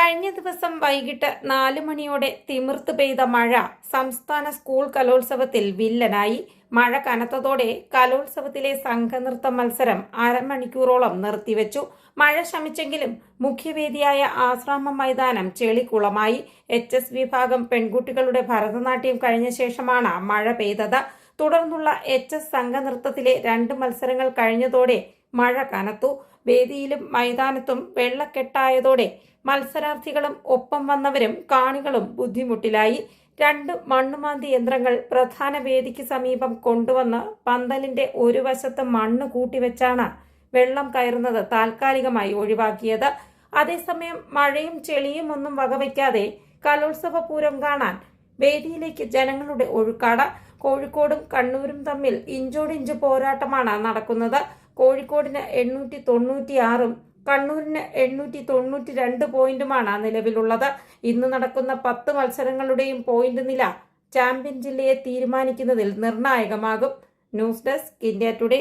കഴിഞ്ഞ ദിവസം വൈകിട്ട് 4 മണിയോടെ തിമിർത്ത് പെയ്ത മഴ സംസ്ഥാന സ്കൂൾ കലോത്സവത്തിൽ വില്ലനായി. മഴ കനത്തതോടെ കലോത്സവത്തിലെ സംഘനൃത്ത മത്സരം അരമണിക്കൂറോളം നിർത്തിവെച്ചു. മഴ ശമിച്ചെങ്കിലും മുഖ്യവേദിയായ ആശ്രാമം മൈതാനം ചെളിക്കുളമായി. HS വിഭാഗം പെൺകുട്ടികളുടെ ഭരതനാട്യം കഴിഞ്ഞ ശേഷമാണ് മഴ പെയ്തത്. തുടർന്നുള്ള HS സംഘനൃത്തത്തിലെ 2 മത്സരങ്ങൾ കഴിഞ്ഞതോടെ മഴ കനത്തു. വേദിയിലും മൈതാനത്തും വെള്ളക്കെട്ടായതോടെ മത്സരാർത്ഥികളും ഒപ്പം വന്നവരും കാണികളും ബുദ്ധിമുട്ടിലായി. 2 മണ്ണുമാന്തി യന്ത്രങ്ങൾ പ്രധാന വേദിക്ക് സമീപം കൊണ്ടുവന്ന് പന്തലിന്റെ ഒരു വശത്ത് മണ്ണ് കൂട്ടിവെച്ചാണ് വെള്ളം കയറുന്നത് താൽക്കാലികമായി ഒഴിവാക്കിയത്. അതേസമയം മഴയും ചെളിയും ഒന്നും വകവയ്ക്കാതെ കലോത്സവ പൂരം കാണാൻ വേദിയിലേക്ക് ജനങ്ങളുടെ ഒഴുക്കാണ്. കോഴിക്കോടും കണ്ണൂരും തമ്മിൽ ഇഞ്ചോടിഞ്ച് പോരാട്ടമാണ് നടക്കുന്നത്. കോഴിക്കോടിന് 896ഉം കണ്ണൂരിന് 892 പോയിന്റുമാണ് നിലവിലുള്ളത്. ഇന്ന് നടക്കുന്ന 10 മത്സരങ്ങളുടെയും പോയിന്റ് നില ചാമ്പ്യൻ ജില്ലയെ തീരുമാനിക്കുന്നതിൽ നിർണായകമാകും. News desk India today.